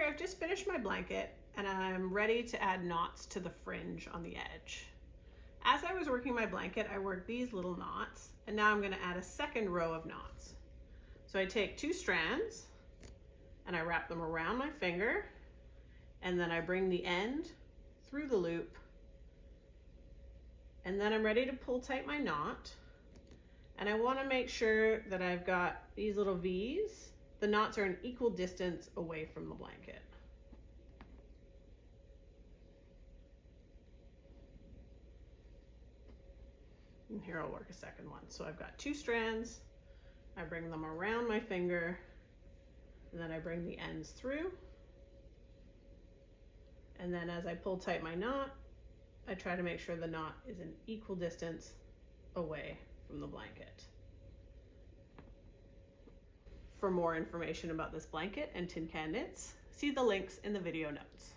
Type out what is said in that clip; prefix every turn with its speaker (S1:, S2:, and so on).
S1: here I've just finished my blanket and I'm ready to add knots to the fringe on the edge. As I was working my blanket, I worked these little knots, and now I'm going to add a second row of knots. So I take 2 strands and I wrap them around my finger, and then I bring the end through the loop, and then I'm ready to pull tight my knot. And I want to make sure that I've got these little V's. The knots are an equal distance away from the blanket. And here I'll work a second one. So I've got 2 strands, I bring them around my finger, and then I bring the ends through. And then as I pull tight my knot, I try to make sure the knot is an equal distance away from the blanket. For more information about this blanket and tin can knits, see the links in the video notes.